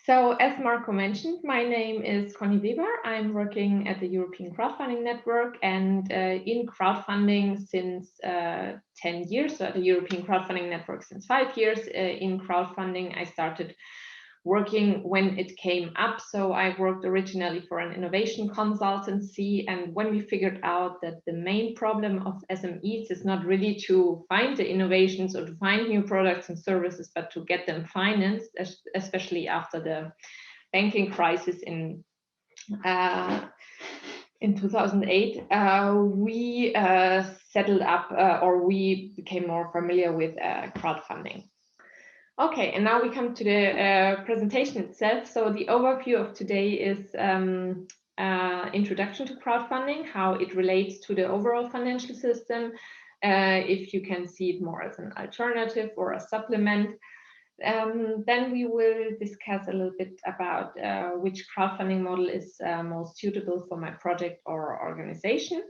So as Marco mentioned, my name is Conny Weber. I'm working at the European Crowdfunding Network and in crowdfunding since 10 years, so at the European Crowdfunding Network since 5 years. In crowdfunding, I started working when it came up. So I worked originally for an innovation consultancy, and when we figured out that the main problem of SMEs is not really to find the innovations or to find new products and services, but to get them financed, especially after the banking crisis in 2008, we settled up or we became more familiar with crowdfunding. Okay, and now we come to the presentation itself. So the overview of today is introduction to crowdfunding, how it relates to the overall financial system, if you can see it more as an alternative or a supplement. Then we will discuss a little bit about which crowdfunding model is most suitable for my project or organization.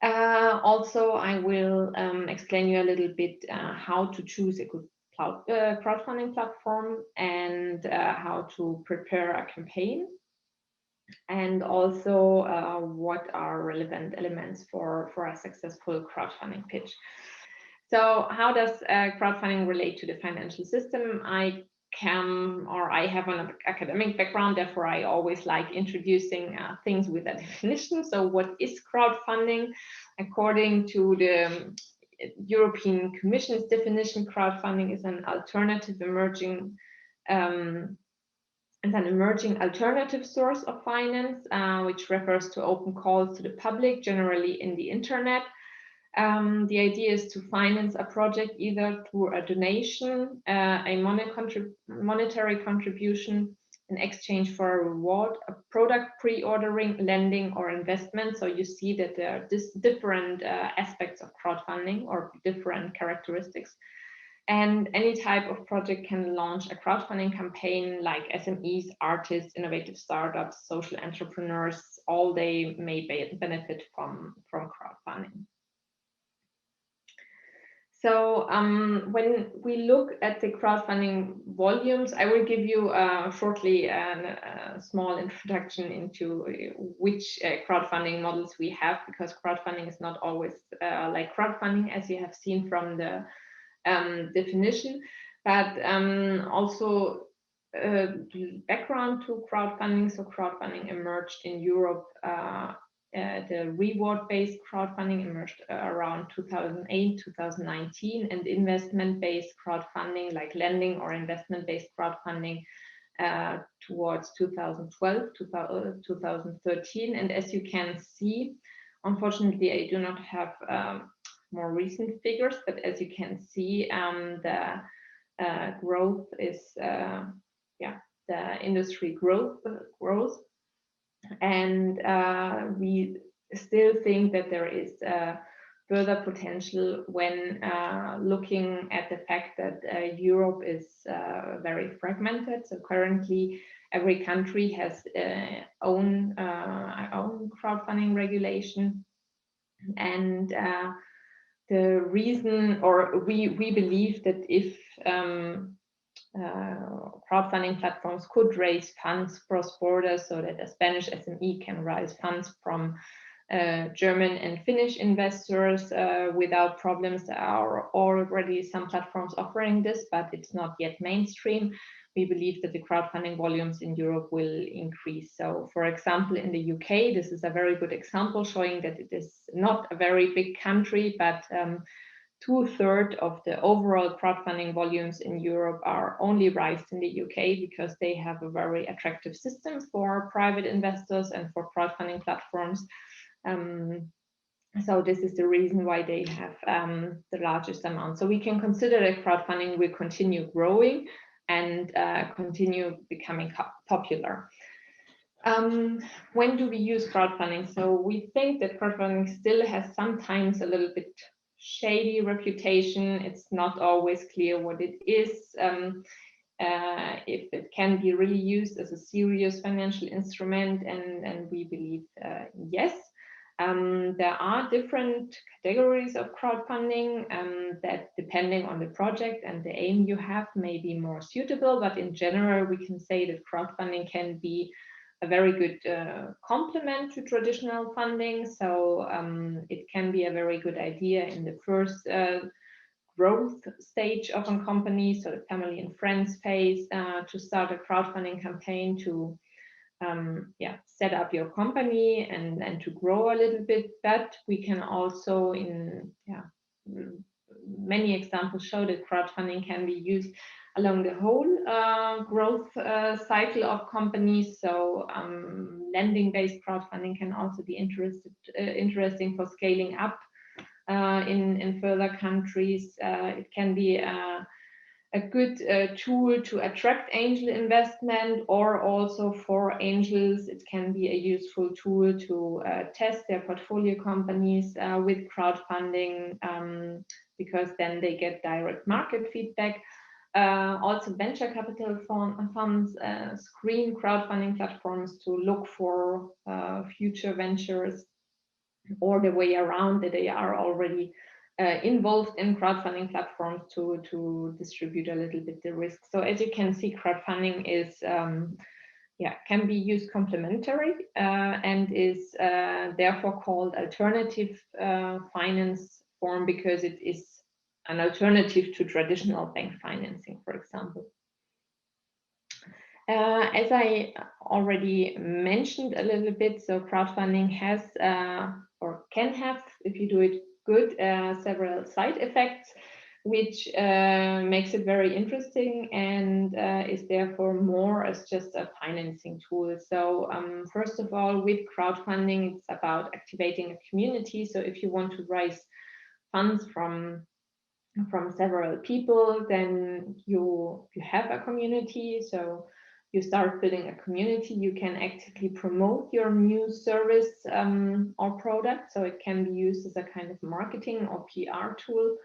Also, I will explain you a little bit how to choose a good crowdfunding platform and how to prepare a campaign, and also what are relevant elements for a successful crowdfunding pitch. So how does crowdfunding relate to the financial system? I have an academic background, therefore I always like introducing things with a definition. So what is crowdfunding? According to the European Commission's definition, crowdfunding is an emerging alternative source of finance, which refers to open calls to the public, generally in the internet. The idea is to finance a project either through a donation, a monetary contribution in exchange for a reward, a product pre-ordering, lending, or investment. So you see that there are different aspects of crowdfunding or different characteristics. And any type of project can launch a crowdfunding campaign, like SMEs, artists, innovative startups, social entrepreneurs, all they may benefit from crowdfunding. So when we look at the crowdfunding volumes, I will give you shortly a small introduction into which crowdfunding models we have, because crowdfunding is not always like crowdfunding, as you have seen from the definition, but also background to crowdfunding. So crowdfunding emerged in Europe. The reward-based crowdfunding emerged around 2008, 2019, and investment-based crowdfunding, like lending or investment-based crowdfunding, towards 2012, 2013. And as you can see, unfortunately, I do not have more recent figures, but as you can see, the growth is, the industry growth. And we still think that there is further potential when looking at the fact that Europe is very fragmented. So currently, every country has own crowdfunding regulation, and the reason, or we believe that if crowdfunding platforms could raise funds cross borders, so that a Spanish SME can raise funds from German and Finnish investors without problems. There are already some platforms offering this, but it's not yet mainstream. We believe that the crowdfunding volumes in Europe will increase. So for example, in the UK, this is a very good example showing that it is not a very big country, but 2/3 of the overall crowdfunding volumes in Europe are only raised in the UK, because they have a very attractive system for private investors and for crowdfunding platforms. So this is the reason why they have the largest amount. So we can consider that crowdfunding will continue growing and continue becoming popular. When do we use crowdfunding? So we think that crowdfunding still has sometimes a little bit shady reputation. It's not always clear what it is, if it can be really used as a serious financial instrument, and we believe yes. There are different categories of crowdfunding that, depending on the project and the aim you have, may be more suitable. But in general, we can say that crowdfunding can be a very good complement to traditional funding. So it can be a very good idea in the first growth stage of a company, so the family and friends phase, to start a crowdfunding campaign to set up your company and to grow a little bit. But we can also, in many examples, show that crowdfunding can be used along the whole growth cycle of companies. So lending-based crowdfunding can also be interesting for scaling up in further countries. It can be a good tool to attract angel investment, or also for angels, it can be a useful tool to test their portfolio companies with crowdfunding, because then they get direct market feedback. Also, venture capital funds screen crowdfunding platforms to look for future ventures, or the way around, that they are already involved in crowdfunding platforms to distribute a little bit the risk. So as you can see, crowdfunding is can be used complementary and is therefore called alternative finance form, because it is an alternative to traditional bank financing, for example. As I already mentioned a little bit, so crowdfunding has or can have, if you do it good, several side effects, which makes it very interesting and is therefore more as just a financing tool. So first of all, with crowdfunding, it's about activating a community. So if you want to raise funds from several people, then you have a community. So you start building a community, you can actively promote your new service or product. So it can be used as a kind of marketing or PR tool.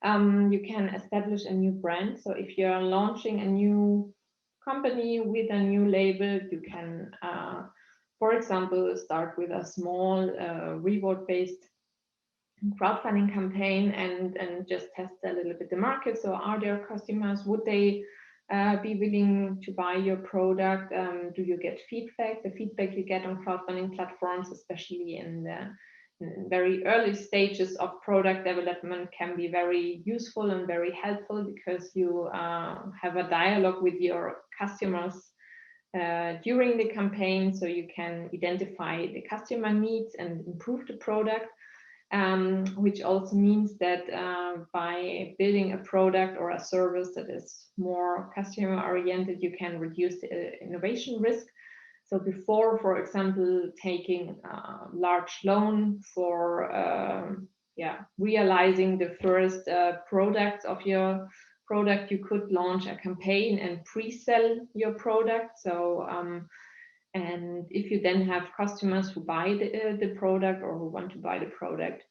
You can establish a new brand. So if you're launching a new company with a new label, you can, for example, start with a small reward-based crowdfunding campaign and just test a little bit the market. So are there customers? Would they be willing to buy your product? Do you get feedback? The feedback you get on crowdfunding platforms, especially in the very early stages of product development, can be very useful and very helpful, because you have a dialogue with your customers during the campaign, so you can identify the customer needs and improve the product. Which also means that by building a product or a service that is more customer oriented, you can reduce the innovation risk. So before, for example, taking a large loan for realizing the first products of your product, you could launch a campaign and pre-sell your product. So and if you then have customers who buy the product, or who want to buy the product,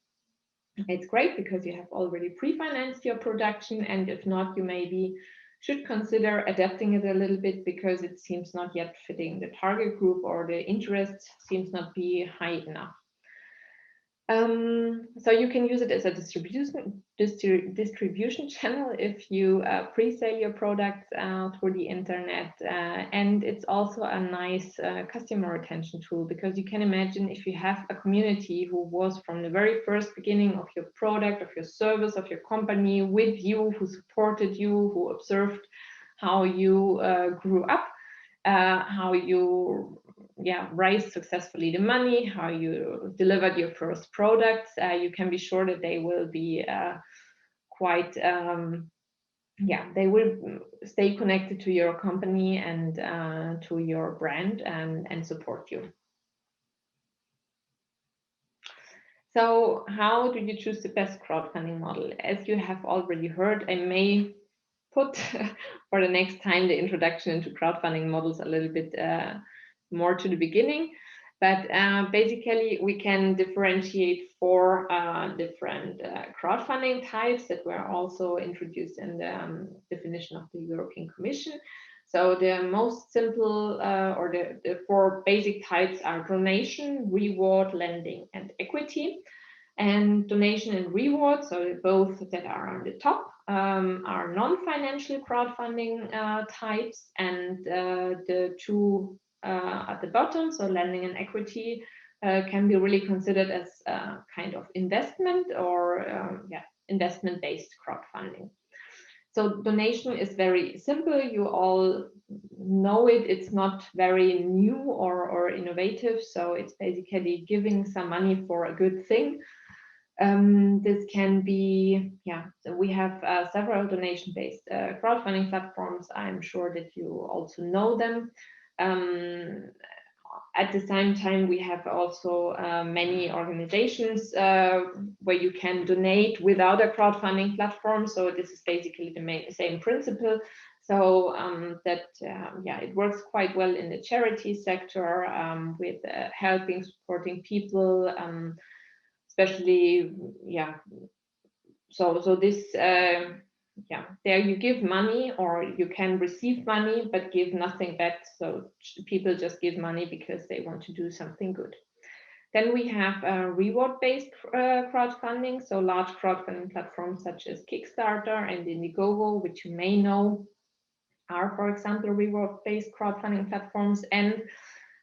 it's great, because you have already pre-financed your production. And if not, you maybe should consider adapting it a little bit, because it seems not yet fitting the target group, or the interest seems not be high enough. So you can use it as a distribution channel if you pre-sell your products through the internet, and it's also a nice customer retention tool, because you can imagine, if you have a community who was from the very first beginning of your product, of your service, of your company with you, who supported you, who observed how you grew up, how you raised successfully the money, how you delivered your first products, you can be sure that they will be quite, they will stay connected to your company and to your brand, and support you. So how do you choose the best crowdfunding model? As you have already heard, I may put for the next time the introduction into crowdfunding models a little bit more to the beginning, but basically we can differentiate 4 different crowdfunding types that were also introduced in the definition of the European Commission. So the most simple or the four basic types are donation, reward, lending, and equity. And donation and reward, so both that are on the top, are non-financial crowdfunding types, and the two at the bottom, so lending and equity, can be really considered as a kind of investment or investment-based crowdfunding. So donation is very simple. You all know it. It's not very new or innovative. So it's basically giving some money for a good thing. This can be, so we have several donation-based crowdfunding platforms. I'm sure that you also know them. At the same time, we have also many organizations where you can donate without a crowdfunding platform. So this is basically the same principle. So it works quite well in the charity sector with helping, supporting people, especially, So this, there you give money or you can receive money, but give nothing back. So people just give money because they want to do something good. Then we have reward-based crowdfunding. So large crowdfunding platforms such as Kickstarter and Indiegogo, which you may know, are, for example, reward-based crowdfunding platforms. And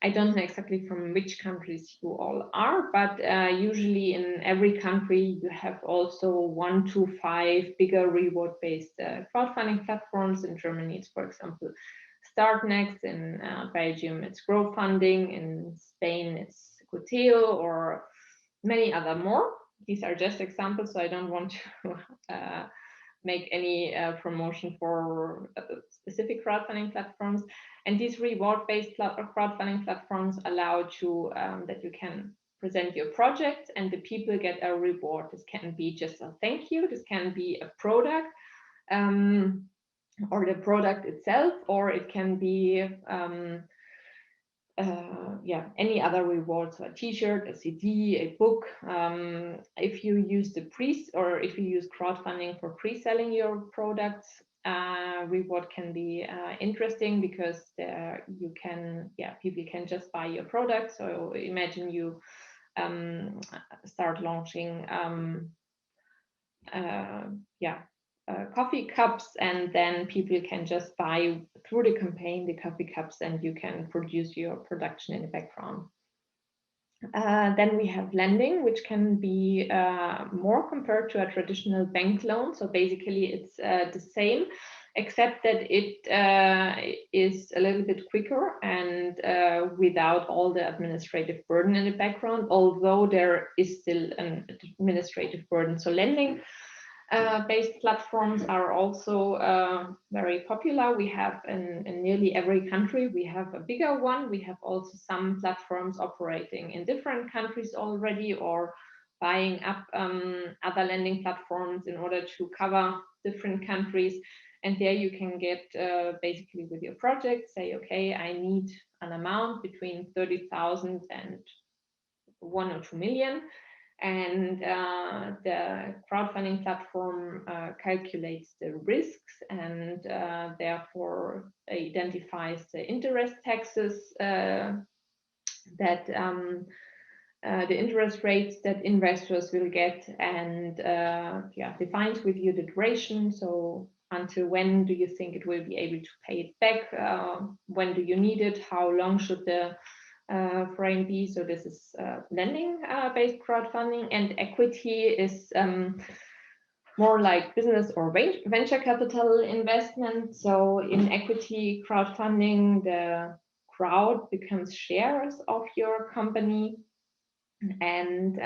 I don't know exactly from which countries you all are, but usually in every country you have also 1 to 5 bigger reward-based crowdfunding platforms. In Germany, it's, for example, StartNext. In Belgium, it's Crowdfunding. In Spain, it's Coteo, or many other more. These are just examples, so I don't want to make any promotion for specific crowdfunding platforms. And these reward-based crowdfunding platforms allow to that you can present your project and the people get a reward. This can be just a thank you. This can be a product or the product itself, or it can be any other reward, so a t-shirt, a CD, a book. If you use if you use crowdfunding for pre-selling your products, reward can be interesting because people can just buy your product. So imagine you start launching coffee cups, and then people can just buy through the campaign the coffee cups, and you can produce your production in the background. Then we have lending, which can be more compared to a traditional bank loan. So basically it's the same, except that it is a little bit quicker and without all the administrative burden in the background, although there is still an administrative burden. So lending based platforms are also very popular. We have in nearly every country, we have a bigger one. We have also some platforms operating in different countries already, or buying up other lending platforms in order to cover different countries. And there you can get basically with your project, say, okay, I need an amount between 30,000 and 1 or 2 million. And the crowdfunding platform calculates the risks and therefore identifies the interest taxes that the interest rates that investors will get, and defines with you the duration. So until when do you think it will be able to pay it back? When do you need it? How long should the frame be? So this is lending based crowdfunding, and equity is more like business or venture capital investment. So in equity crowdfunding, the crowd becomes shares of your company, and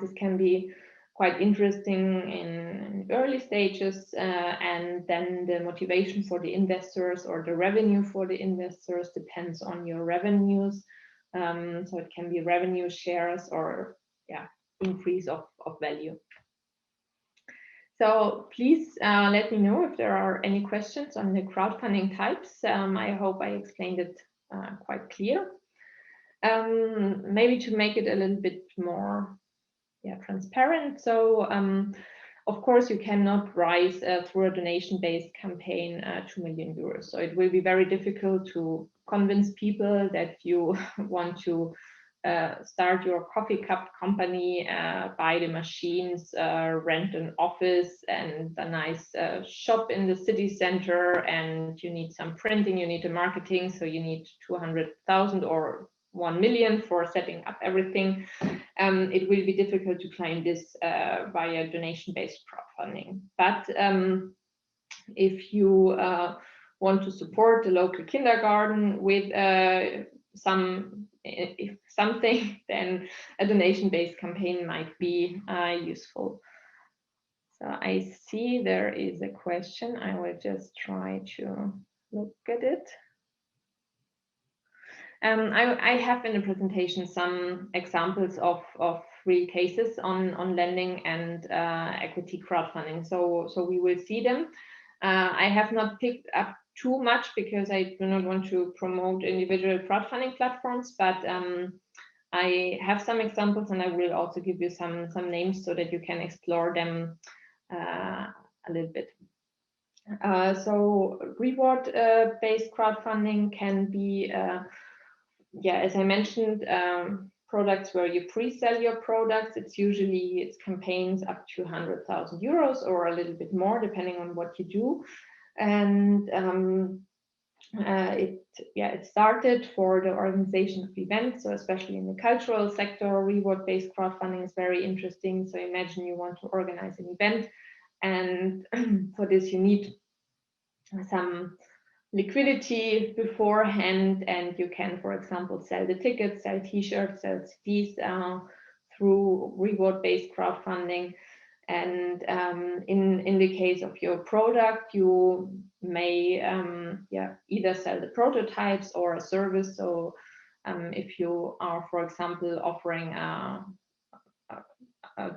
this can be quite interesting in early stages, and then the motivation for the investors or the revenue for the investors depends on your revenues. So it can be revenue shares or increase of value. So please let me know if there are any questions on the crowdfunding types. I hope I explained it quite clear. Maybe to make it a little bit more transparent. So Of course, you cannot rise through a donation-based campaign 2 million euros. So it will be very difficult to convince people that you want to start your coffee cup company, buy the machines, rent an office and a nice shop in the city center, and you need some printing, you need the marketing, so you need 200,000 or 1 million for setting up everything. It will be difficult to claim this via donation-based crowdfunding. But if you want to support the local kindergarten with something, then a donation-based campaign might be useful. So I see there is a question. I will just try to look at it. I have in the presentation some examples of real cases on lending and equity crowdfunding. So we will see them. I have not picked up too much because I do not want to promote individual crowdfunding platforms, but I have some examples, and I will also give you some names so that you can explore them a little bit. So reward-based crowdfunding can be, as I mentioned, products where you pre-sell your products. It's campaigns up to 100,000 euros or a little bit more, depending on what you do. And it started for the organization of events, so especially in the cultural sector, reward-based crowdfunding is very interesting. So imagine you want to organize an event, and for this you need some liquidity beforehand, and you can, for example, sell the tickets, sell t-shirts, sell CDs through reward-based crowdfunding. And in the case of your product, you may either sell the prototypes or a service. So if you are, for example, offering a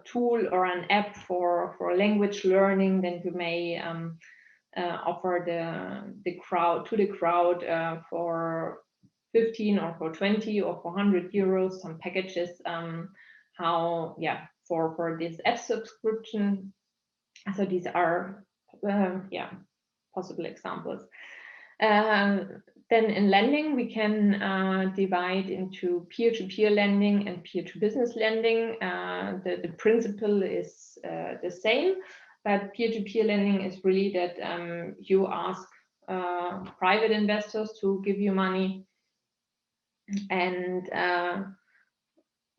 tool or an app for language learning, then you may offer the crowd for 15 or for 20 or for 100 euros, some packages, for this app subscription. So these are possible examples. Then in lending, we can divide into peer-to-peer lending and peer-to-business lending. The principle is the same, but peer-to-peer lending is really that you ask private investors to give you money, and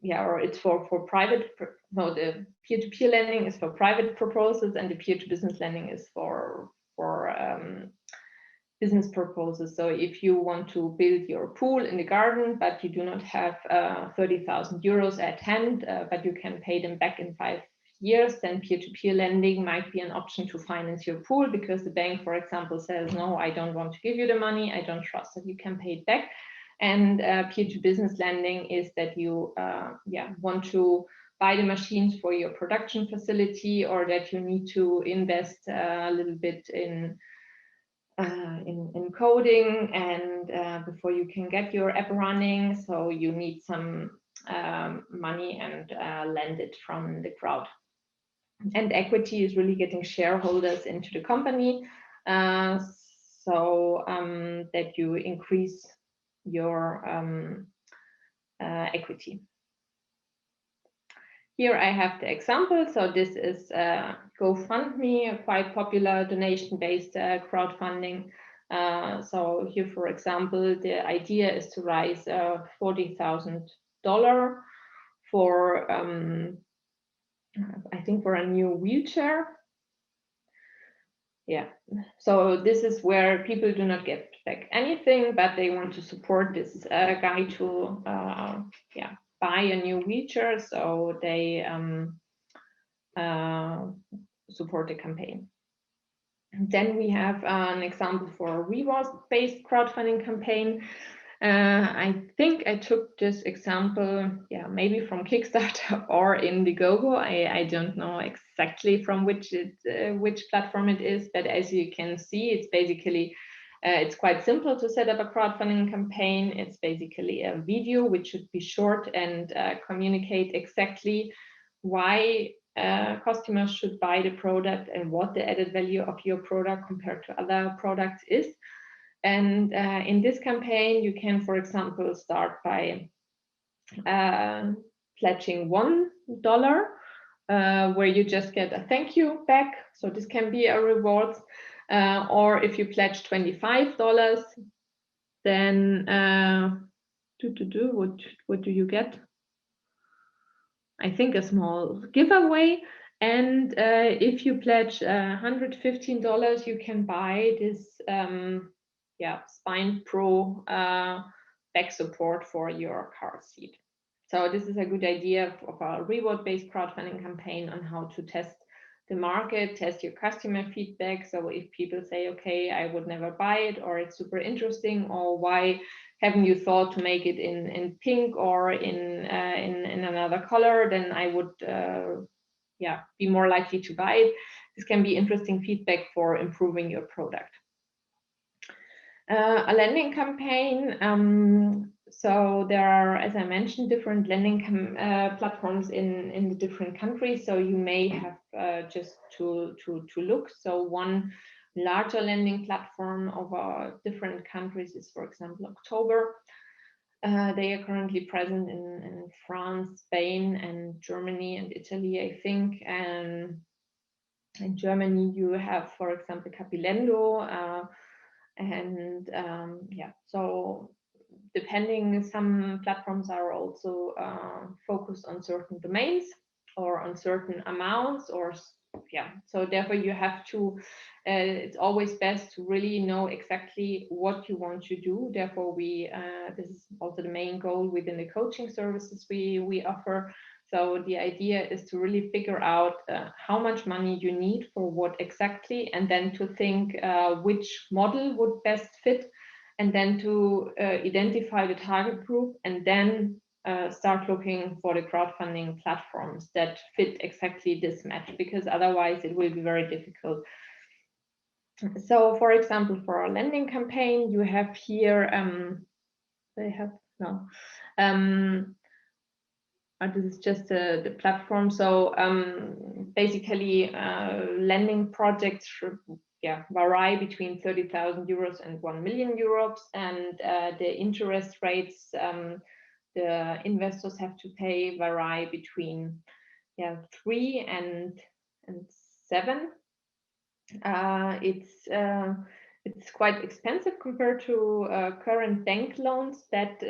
or it's for private. No, the peer-to-peer lending is for private proposals, and the peer-to-business lending is for business purposes. So if you want to build your pool in the garden, but you do not have 30,000 euros at hand, but you can pay them back in 5 years, then peer-to-peer lending might be an option to finance your pool, because the bank, for example, says, no, I don't want to give you the money, I don't trust that you can pay it back. And peer-to-business lending is that you want to buy the machines for your production facility, or that you need to invest a little bit in coding and before you can get your app running. So you need some money and lend it from the crowd. And equity is really getting shareholders into the company, so that you increase your equity. Here I have the example. So this is GoFundMe, a quite popular donation-based crowdfunding. So here, for example, the idea is to raise $40,000 for, I think, for a new wheelchair. Yeah, so this is where people do not get back anything, but they want to support this guy to buy a new wheelchair, so they support the campaign. Then we have an example for a reward-based crowdfunding campaign. I think I took this example, maybe from Kickstarter or Indiegogo. I don't know exactly from which platform it is, but as you can see, it's basically it's quite simple to set up a crowdfunding campaign. It's basically a video which should be short and communicate exactly why customers should buy the product and what the added value of your product compared to other products is. And in this campaign, you can, for example, start by pledging $1, where you just get a thank you back. So this can be a reward. Or if you pledge $25, then what do you get? I think a small giveaway. And if you pledge $115, you can buy this Spine Pro back support for your car seat. So this is a good idea of a reward-based crowdfunding campaign on how to test the market, test your customer feedback. So if people say, okay, I would never buy it, or it's super interesting, or why haven't you thought to make it in pink or in another color, then I would be more likely to buy it. This can be interesting feedback for improving your product. A landing campaign. So there are, as I mentioned, different landing platforms in the different countries. So you may have just to look. So one larger landing platform over different countries is, for example, October. They are currently present in France, Spain, and Germany and Italy, I think. And in Germany, you have, for example, Capilendo. So depending, some platforms are also focused on certain domains or on certain amounts, or so therefore you have to it's always best to really know exactly what you want to do. Therefore this is also the main goal within the coaching services we offer. So the idea is to really figure out how much money you need for what exactly, and then to think which model would best fit, and then to identify the target group, and then start looking for the crowdfunding platforms that fit exactly this match, because otherwise it will be very difficult. So for example, for our landing campaign, you have here, this is just the platform. So basically lending projects should vary between 30,000 euros and 1 million euros, and the interest rates the investors have to pay vary between 3 and 7. It's quite expensive compared to current bank loans. That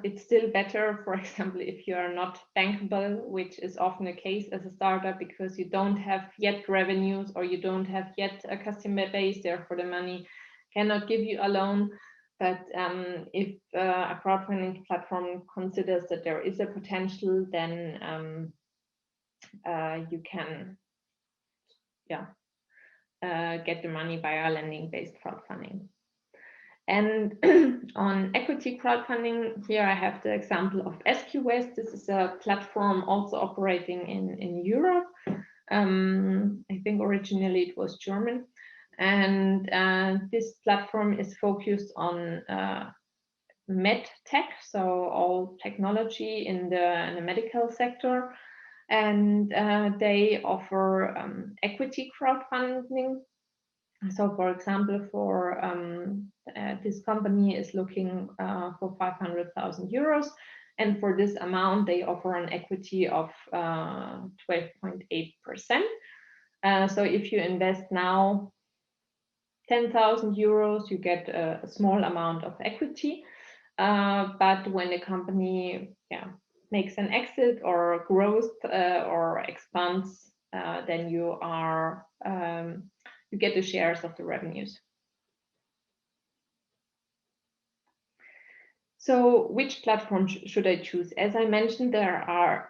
it's still better, for example, if you are not bankable, which is often the case as a startup, because you don't have yet revenues or you don't have yet a customer base. Therefore, the money cannot give you a loan. But if a crowdfunding platform considers that there is a potential, then you can get the money via lending-based crowdfunding. And on equity crowdfunding, here I have the example of SQS. This is a platform also operating in Europe. I think originally it was German. And this platform is focused on med tech, so all technology in the medical sector. And they offer equity crowdfunding. So for example, for this company is looking for 500,000 euros. And for this amount, they offer an equity of 12.8%. So if you invest now 10,000 euros, you get a small amount of equity. But when the company makes an exit or grows or expands, then you get the shares of the revenues. So which platform should I choose? As I mentioned, there are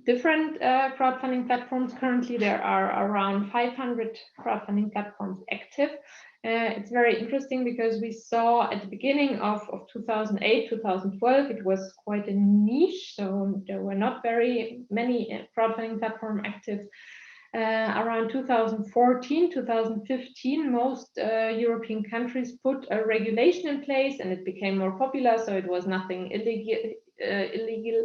different crowdfunding platforms. Currently, there are around 500 crowdfunding platforms active. It's very interesting because we saw at the beginning of 2008, 2012, it was quite a niche. So there were not very many crowdfunding platforms active. Around 2014, 2015, most European countries put a regulation in place, and it became more popular. So it was nothing illegal.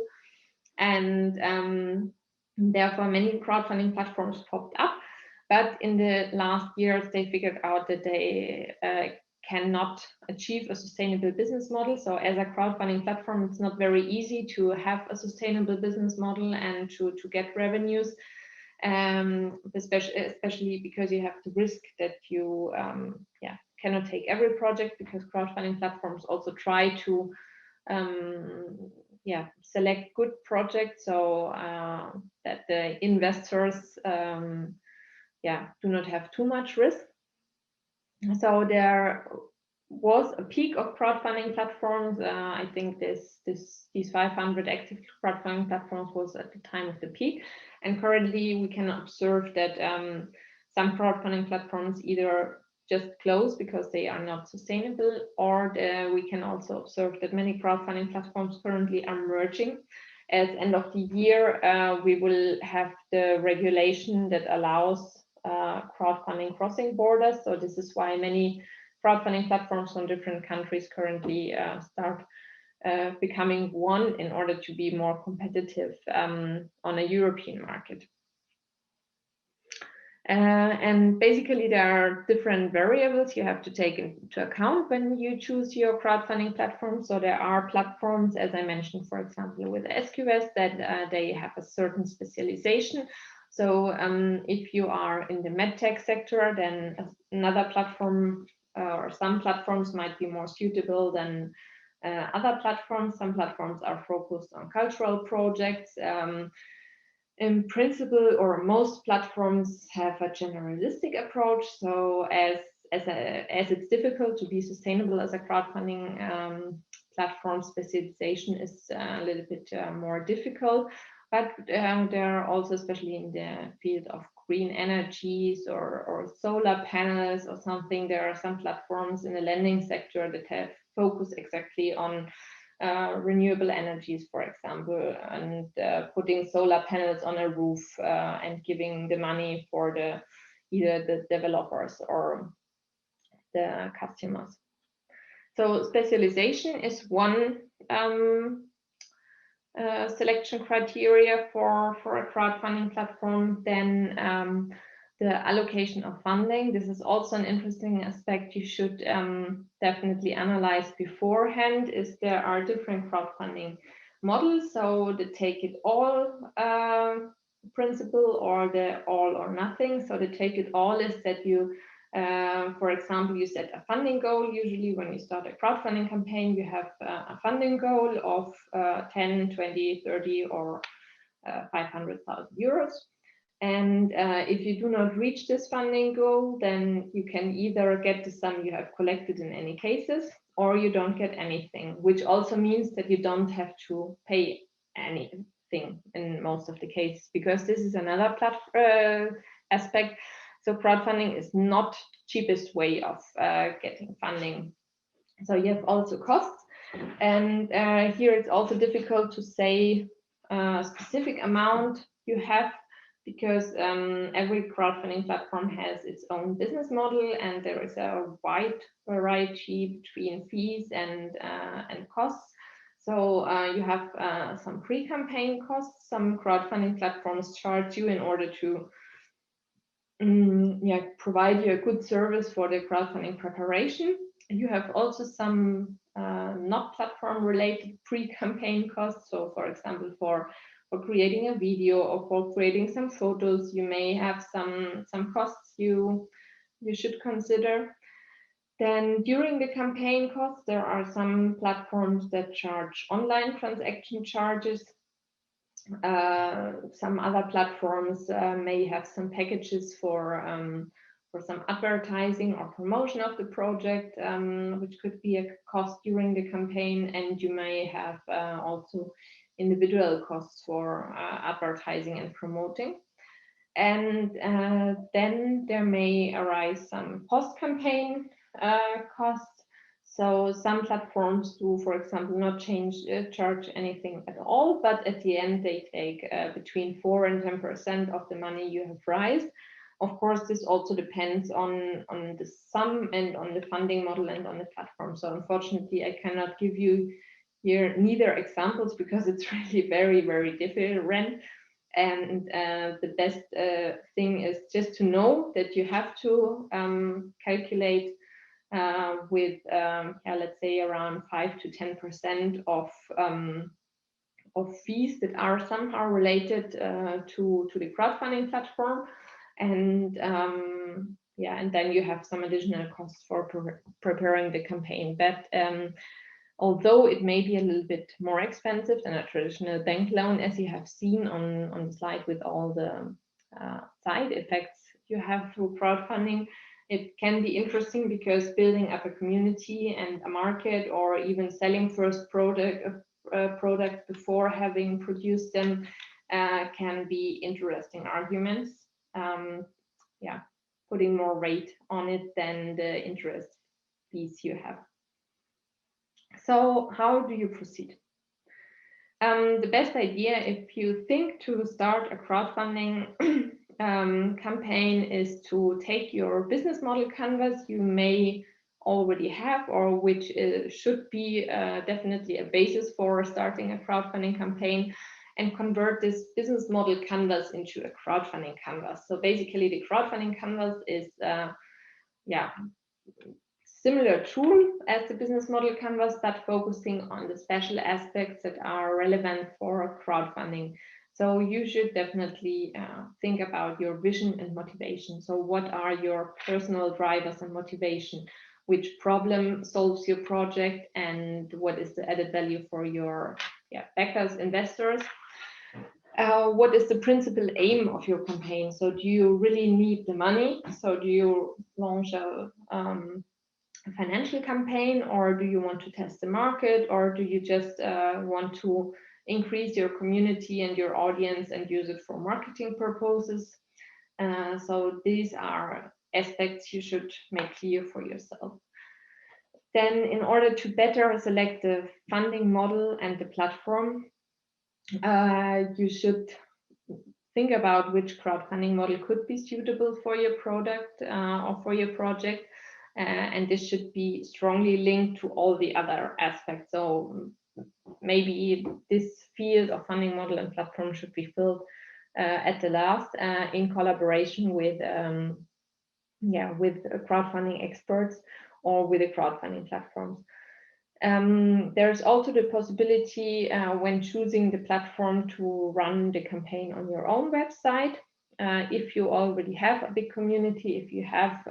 And Therefore, many crowdfunding platforms popped up, but in the last years, they figured out that they cannot achieve a sustainable business model. So as a crowdfunding platform, it's not very easy to have a sustainable business model and to get revenues, especially because you have the risk that you cannot take every project, because crowdfunding platforms also try to select good projects, so that the investors do not have too much risk. So there was a peak of crowdfunding platforms. I think these 500 active crowdfunding platforms was at the time of the peak, and currently we can observe that some crowdfunding platforms either just close because they are not sustainable, or we can also observe that many crowdfunding platforms currently are merging. At the end of the year, we will have the regulation that allows crowdfunding crossing borders. So this is why many crowdfunding platforms from different countries currently start becoming one in order to be more competitive on a European market. And basically, there are different variables you have to take into account when you choose your crowdfunding platform. So there are platforms, as I mentioned, for example, with SQS, that they have a certain specialization. So if you are in the medtech sector, then another platform or some platforms might be more suitable than other platforms. Some platforms are focused on cultural projects. In principle, or most platforms have a generalistic approach. So as it's difficult to be sustainable as a crowdfunding platform, specialization is a little bit more difficult. But there are also, especially in the field of green energies or solar panels or something, there are some platforms in the lending sector that have focused exactly on renewable energies, for example, and putting solar panels on a roof and giving the money for either the developers or the customers. So specialization is one selection criteria for a crowdfunding platform. Then the allocation of funding. This is also an interesting aspect you should definitely analyze beforehand. There are different crowdfunding models. So the take it all principle, or the all or nothing. So the take it all is that you, for example, you set a funding goal. Usually when you start a crowdfunding campaign, you have a funding goal of 10, 20, 30 or 500,000 euros. And if you do not reach this funding goal, then you can either get the sum you have collected in any cases, or you don't get anything, which also means that you don't have to pay anything in most of the cases, because this is another aspect. So crowdfunding is not the cheapest way of getting funding. So you have also costs. And here it's also difficult to say a specific amount you have, because every crowdfunding platform has its own business model, and there is a wide variety between fees and costs. So you have some pre-campaign costs. Some crowdfunding platforms charge you in order to provide you a good service for the crowdfunding preparation. You have also some not platform related pre-campaign costs. So for example, for creating a video or for creating some photos, you may have some costs you should consider. Then during the campaign costs, there are some platforms that charge online transaction charges. Some other platforms may have some packages for some advertising or promotion of the project, which could be a cost during the campaign, and you may have also individual costs for advertising and promoting. And then there may arise some post-campaign costs. So some platforms do, for example, not charge anything at all, but at the end they take between 4 and 10% of the money you have raised. Of course, this also depends on the sum and on the funding model and on the platform. So unfortunately, I cannot give you here neither examples, because it's really very, very different. And the best thing is just to know that you have to calculate with, let's say, around 5 to 10% of fees that are somehow related to the crowdfunding platform. And and then you have some additional costs for preparing the campaign. But although it may be a little bit more expensive than a traditional bank loan, as you have seen on the slide with all the side effects you have through crowdfunding, it can be interesting because building up a community and a market, or even selling first product before having produced them, can be interesting arguments. Putting more weight on it than the interest fees you have. So how do you proceed? The best idea, if you think to start a crowdfunding campaign, is to take your business model canvas you may already have, or which should be definitely a basis for starting a crowdfunding campaign, and convert this business model canvas into a crowdfunding canvas. So basically the crowdfunding canvas is similar tool as the business model canvas, but focusing on the special aspects that are relevant for crowdfunding. So you should definitely think about your vision and motivation. So what are your personal drivers and motivation? Which problem solves your project, and what is the added value for your backers, investors? What is the principal aim of your campaign? So do you really need the money? So do you launch a financial campaign, or do you want to test the market, or do you just want to increase your community and your audience and use it for marketing purposes? So these are aspects you should make clear for yourself. Then, in order to better select the funding model and the platform, you should think about which crowdfunding model could be suitable for your product or for your project. And this should be strongly linked to all the other aspects. So maybe this field of funding model and platform should be filled at the last in collaboration with crowdfunding experts or with the crowdfunding platforms. There's also the possibility when choosing the platform to run the campaign on your own website. If you already have a big community, if you have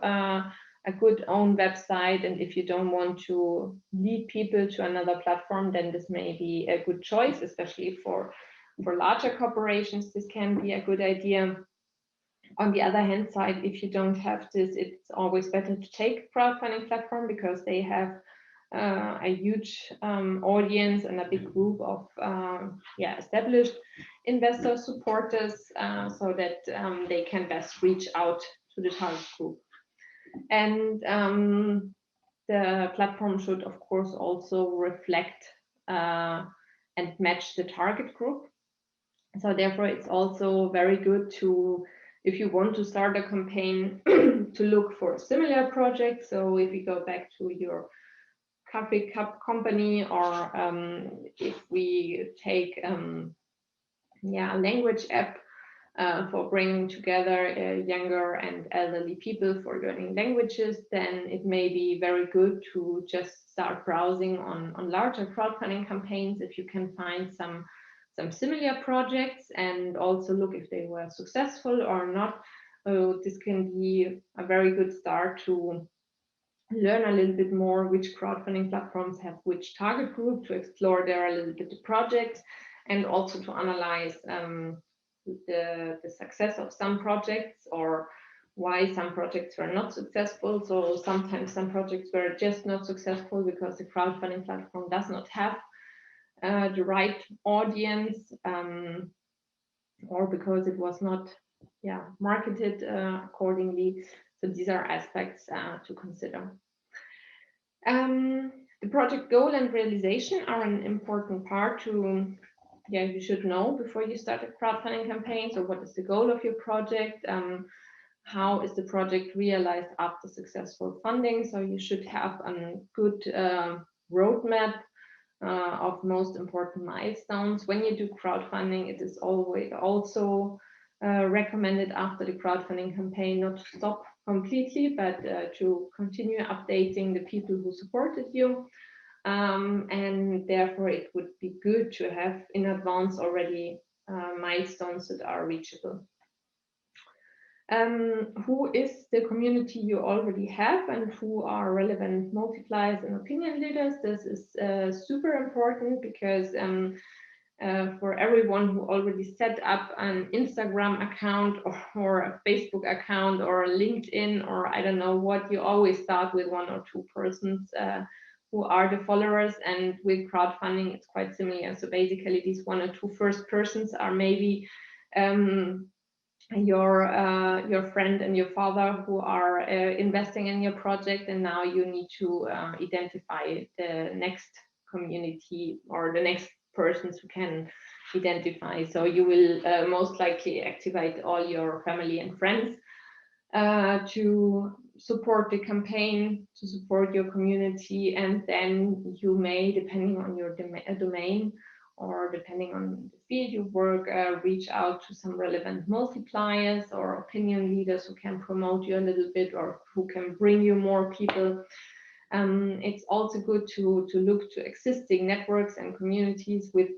a good own website, and if you don't want to lead people to another platform, then this may be a good choice, especially for larger corporations. This can be a good idea. On the other hand side, if you don't have this, it's always better to take a crowdfunding platform, because they have a huge audience and a big group of established investor supporters, so that they can best reach out to the target group. And the platform should, of course, also reflect and match the target group. So therefore, it's also very good to, if you want to start a campaign, to look for similar projects. So if we go back to your coffee cup company, or if we take a language app for bringing together younger and elderly people for learning languages, then it may be very good to just start browsing on larger crowdfunding campaigns if you can find some similar projects, and also look if they were successful or not. This can be a very good start to learn a little bit more which crowdfunding platforms have which target group, to explore there a little bit the projects, and also to analyze the success of some projects, or why some projects were not successful. So sometimes some projects were just not successful because the crowdfunding platform does not have the right audience, or because it was not marketed accordingly. So these are aspects to consider. The project goal and realization are an important part to you should know before you start a crowdfunding campaign. So what is the goal of your project? How is the project realized after successful funding? So you should have a good roadmap of most important milestones. When you do crowdfunding, it is always also recommended after the crowdfunding campaign not to stop completely, but to continue updating the people who supported you. And therefore, it would be good to have in advance already milestones that are reachable. Who is the community you already have and who are relevant multipliers and opinion leaders? This is super important because for everyone who already set up an Instagram account or a Facebook account or a LinkedIn or I don't know what, you always start with 1 or 2 persons who are the followers, and with crowdfunding it's quite similar. So basically these 1 or 2 first persons are maybe your friend and your father who are investing in your project, and now you need to identify the next community or the next persons who can identify. So you will most likely activate all your family and friends to support the campaign, to support your community, and then you may, depending on your domain or depending on the field you work, reach out to some relevant multipliers or opinion leaders who can promote you a little bit or who can bring you more people. It's also good to look to existing networks and communities with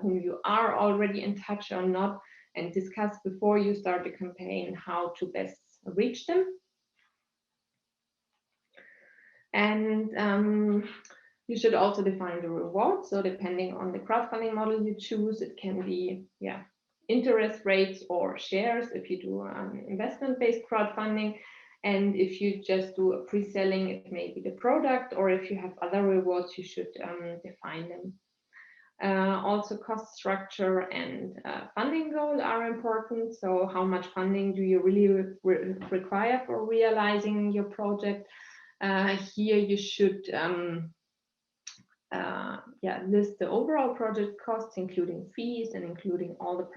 whom you are already in touch or not, and discuss before you start the campaign how to best reach them. And you should also define the reward. So depending on the crowdfunding model you choose, it can be interest rates or shares if you do an investment-based crowdfunding. And if you just do a pre-selling, it may be the product, or if you have other rewards, you should define them. Also, cost structure and funding goal are important. So how much funding do you really require for realizing your project? Here you should list the overall project costs, including fees and including all the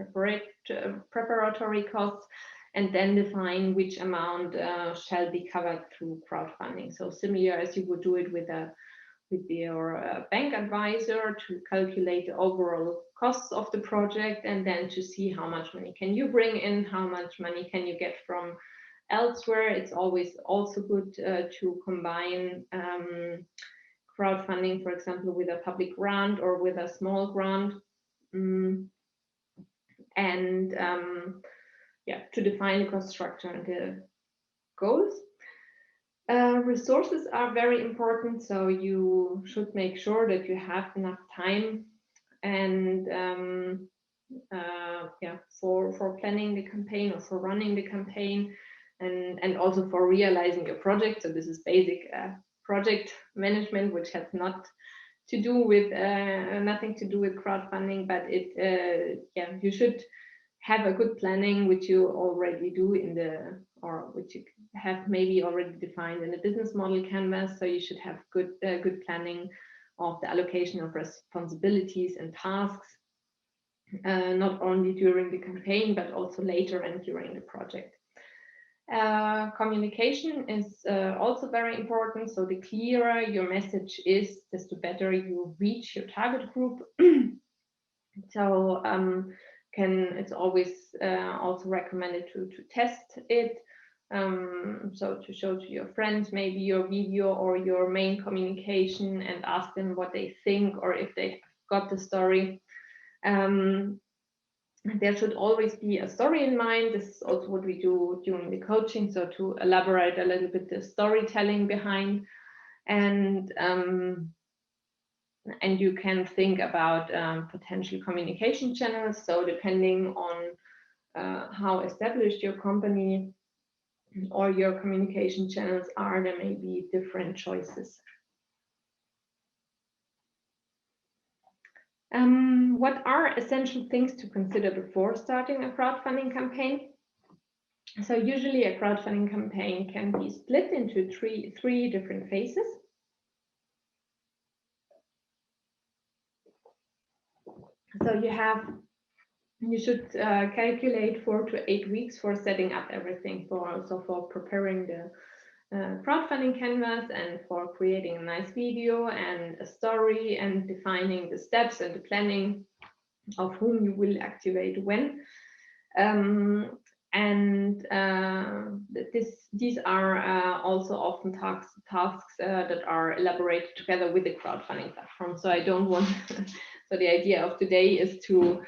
preparatory costs, and then define which amount shall be covered through crowdfunding. So similar as you would do it with your bank advisor, to calculate the overall costs of the project, and then to see how much money can you bring in, how much money can you get from elsewhere. It's always also good to combine crowdfunding, for example, with a public grant or with a small grant, and to define the cost structure and the goals. Resources are very important, so you should make sure that you have enough time and for planning the campaign or for running the campaign, and also for realizing your project. So this is basic project management, which has nothing to do with crowdfunding, but you should have a good planning, which you already do which you have maybe already defined in the business model canvas. So you should have good planning of the allocation of responsibilities and tasks, not only during the campaign, but also later and during the project. Communication is also very important. So the clearer your message is, desto better you reach your target group. So it's always also recommended to test it. So to show to your friends maybe your video or your main communication and ask them what they think or if they got the story. There should always be a story in mind. This is also what we do during the coaching, so to elaborate a little bit the storytelling behind, and you can think about potential communication channels. So depending on how established your company or your communication channels are, there may be different choices. What are essential things to consider before starting a crowdfunding campaign? So usually a crowdfunding campaign can be split into three different phases. So you should calculate 4 to 8 weeks for setting up everything, for preparing crowdfunding canvas and for creating a nice video and a story and defining the steps and the planning of whom you will activate when. These are also often tasks that are elaborated together with the crowdfunding platform. So I don't want, so the idea of today is to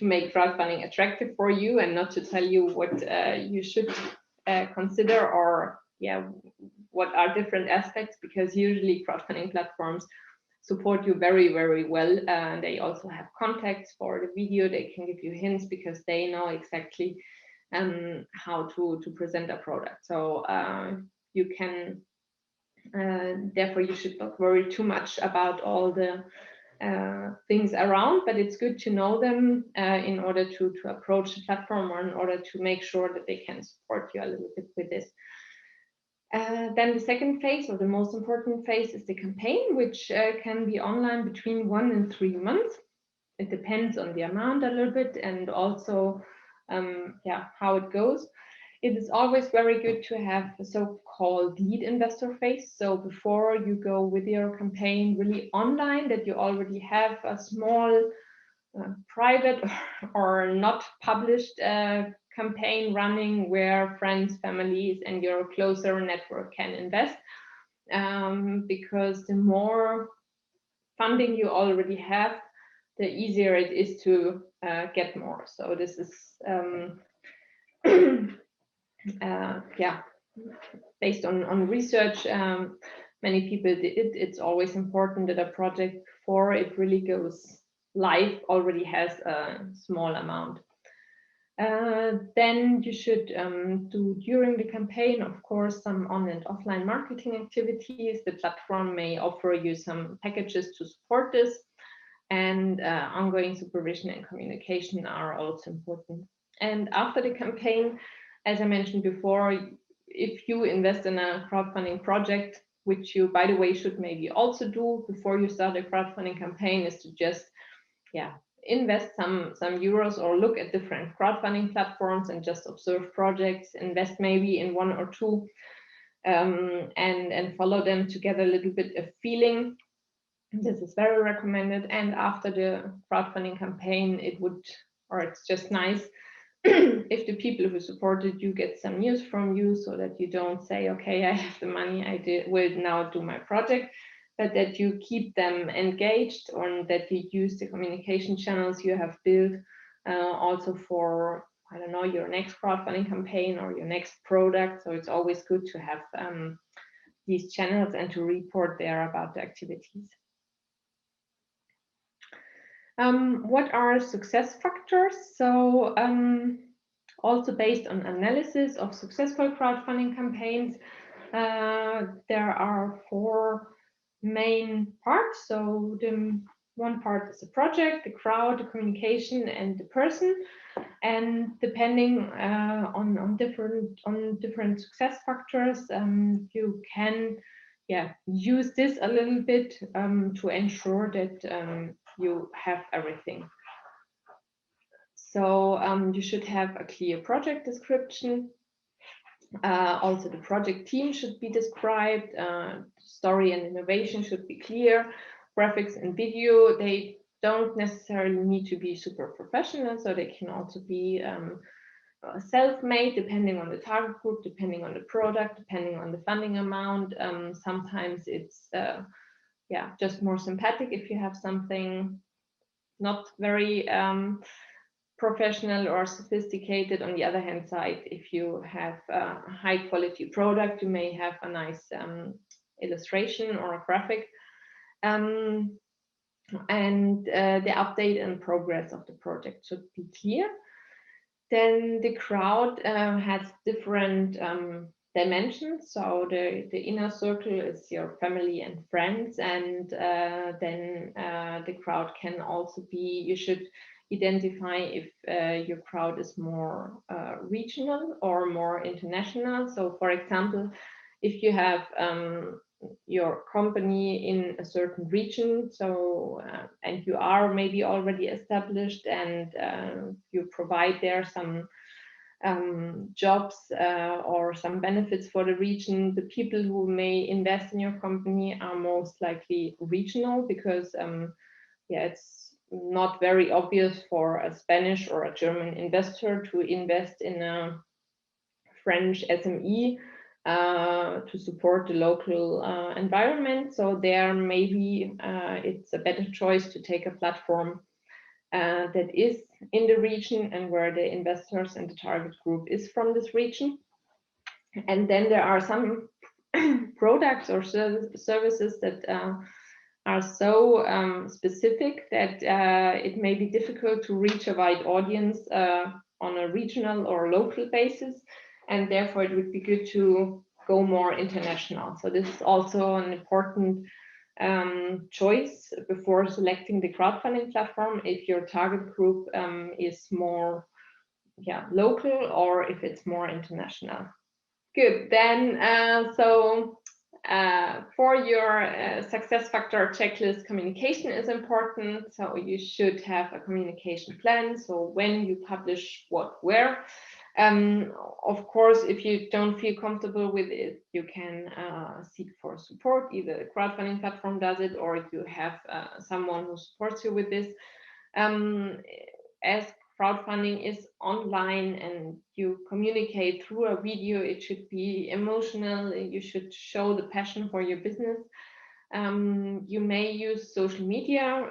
make crowdfunding attractive for you and not to tell you what you should consider, or what are different aspects, because usually crowdfunding platforms support you very, very well. They also have contacts for the video. They can give you hints because they know exactly how to present a product. So you can, therefore you should not worry too much about all the things around, but it's good to know them in order to approach the platform, or in order to make sure that they can support you a little bit with this. Then the second phase, or the most important phase, is the campaign, which can be online between 1 and 3 months. It depends on the amount a little bit, and also how it goes. It is always very good to have a so-called lead investor phase. So before you go with your campaign really online, that you already have a small private or not published campaign running, where friends, families, and your closer network can invest, because the more funding you already have, the easier it is to get more. So this is based on research. Many people did it. It's always important that a project, before it really goes live, already has a small amount. Then you should do, during the campaign, of course, some on and offline marketing activities. The platform may offer you some packages to support this, and ongoing supervision and communication are also important. And after the campaign, as I mentioned before, if you invest in a crowdfunding project, which you, by the way, should maybe also do before you start a crowdfunding campaign, is to just invest some euros, or look at different crowdfunding platforms and just observe projects, invest maybe in 1 or 2, and follow them to get a little bit of feeling. This is very recommended. And after the crowdfunding campaign, it's just nice if the people who supported you get some news from you, so that you don't say, okay, I have the money, will now do my project, but that you keep them engaged, or that you use the communication channels you have built also for, I don't know, your next crowdfunding campaign or your next product. So it's always good to have these channels and to report there about the activities. What are success factors? So also based on analysis of successful crowdfunding campaigns, there are 4 main parts. So the one part is the project, the crowd, the communication, and the person. And depending on different success factors, you can use this a little bit to ensure that you have everything. So you should have a clear project description. Also, the project team should be described. Story and innovation should be clear. Graphics and video, they don't necessarily need to be super professional, so they can also be self-made, depending on the target group, depending on the product, depending on the funding amount. Sometimes it's just more sympathetic if you have something not very professional or sophisticated. On the other hand side, if you have a high quality product, you may have a nice illustration or a graphic. And the update and progress of the project should be clear. Then the crowd has different dimensions. So the inner circle is your family and friends, and then the crowd can also be, you should identify if your crowd is more regional or more international. So for example, if you have your company in a certain region, so and you are maybe already established, and you provide there some jobs or some benefits for the region. The people who may invest in your company are most likely regional, because yeah, it's not very obvious for a Spanish or a German investor to invest in a French SME to support the local environment. So there maybe it's a better choice to take a platform that is in the region and where the investors and the target group is from this region. And then there are some products or services that are so specific that it may be difficult to reach a wide audience on a regional or local basis, and therefore it would be good to go more international. So this is also an important choice before selecting the crowdfunding platform, if your target group is more local or if it's more international. Good. Then for your success factor checklist, communication is important. So you should have a communication plan. So when you publish what, where. Of course, if you don't feel comfortable with it, you can seek for support. Either the crowdfunding platform does it, or you have someone who supports you with this. As crowdfunding is online and you communicate through a video, it should be emotional. You should show the passion for your business. You may use social media.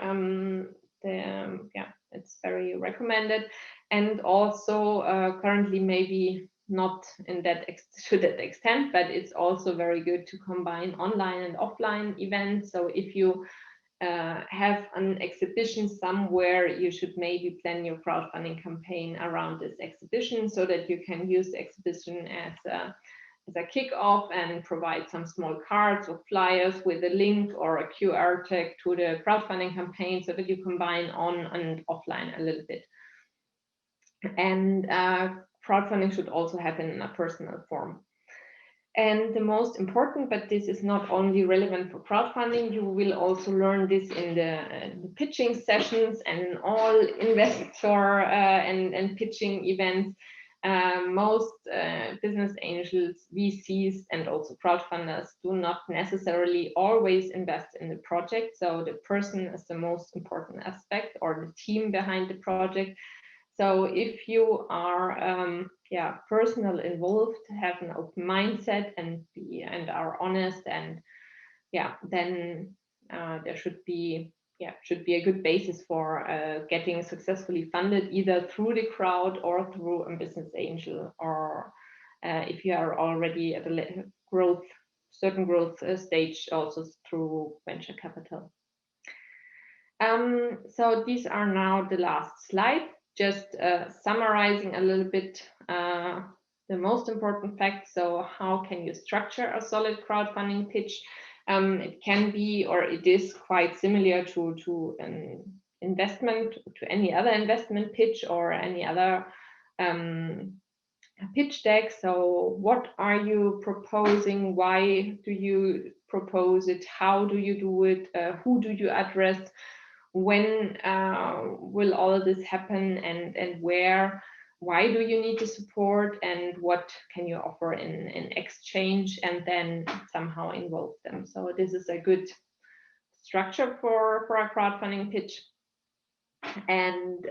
It's very recommended. And also currently maybe not in that to that extent, but it's also very good to combine online and offline events. So if you have an exhibition somewhere, you should maybe plan your crowdfunding campaign around this exhibition, so that you can use the exhibition as a kickoff and provide some small cards or flyers with a link or a QR tag to the crowdfunding campaign, so that you combine on and offline a little bit. And crowdfunding should also happen in a personal form. And the most important, but this is not only relevant for crowdfunding, you will also learn this in the pitching sessions and all investor and pitching events. Most business angels, VCs, and also crowdfunders do not necessarily always invest in the project. So the person is the most important aspect, or the team behind the project. So if you are personal involved, have an open mindset and are honest, and then there should be a good basis for getting successfully funded, either through the crowd or through a business angel, or if you are already at a certain growth stage, also through venture capital. So these are now the last slide. Just summarizing a little bit the most important facts. So how can you structure a solid crowdfunding pitch? It can be, or it is quite similar to an investment, to any other investment pitch or any other pitch deck. So what are you proposing? Why do you propose it? How do you do it? Who do you address? When will all of this happen, and where? Why do you need the support, and what can you offer in exchange, and then somehow involve them? So this is a good structure for a crowdfunding pitch. And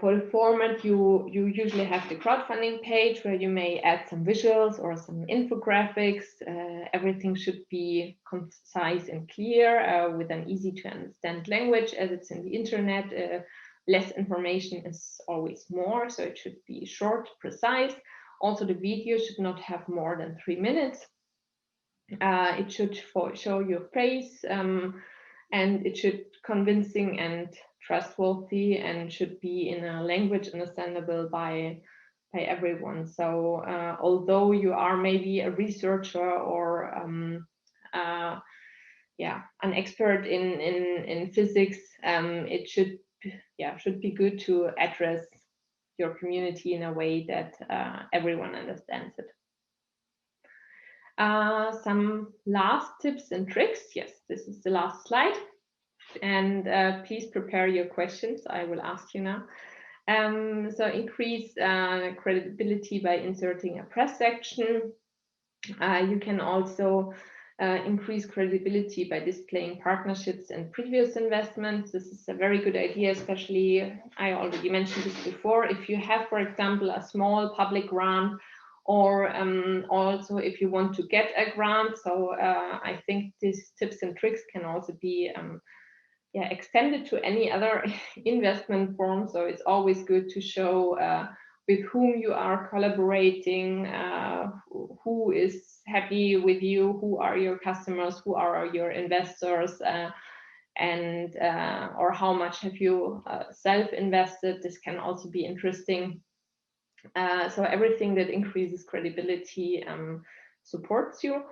for the format, you usually have the crowdfunding page where you may add some visuals or some infographics. Everything should be concise and clear with an easy to understand language, as it's in the internet. Less information is always more, so it should be short, precise. Also, the video should not have more than 3 minutes. It should show your face, and it should convincing and trustworthy, and should be in a language understandable by everyone. So although you are maybe a researcher or an expert in physics, it should be good to address your community in a way that everyone understands it. Some last tips and tricks. Yes, this is the last slide. And please prepare your questions. I will ask you now. So increase credibility by inserting a press section. You can also increase credibility by displaying partnerships and previous investments. This is a very good idea, especially, I already mentioned this before, if you have, for example, a small public grant, or also if you want to get a grant. So I think these tips and tricks can also be extended to any other investment form. So it's always good to show with whom you are collaborating, who is happy with you, who are your customers, who are your investors, and or how much have you self-invested. This can also be interesting. So everything that increases credibility supports you.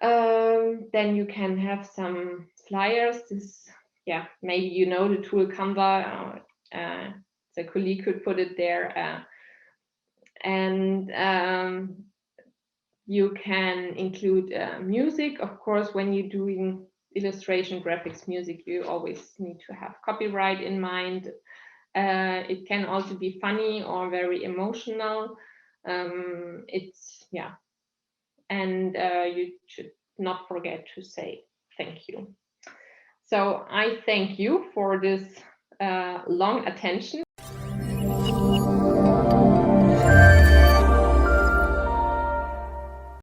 Then you can have some flyers. This, maybe you know the tool Canva. The colleague could put it there, and you can include music. Of course, when you're doing illustration, graphics, music, you always need to have copyright in mind. It can also be funny or very emotional. And you should not forget to say thank you. So I thank you for this long attention.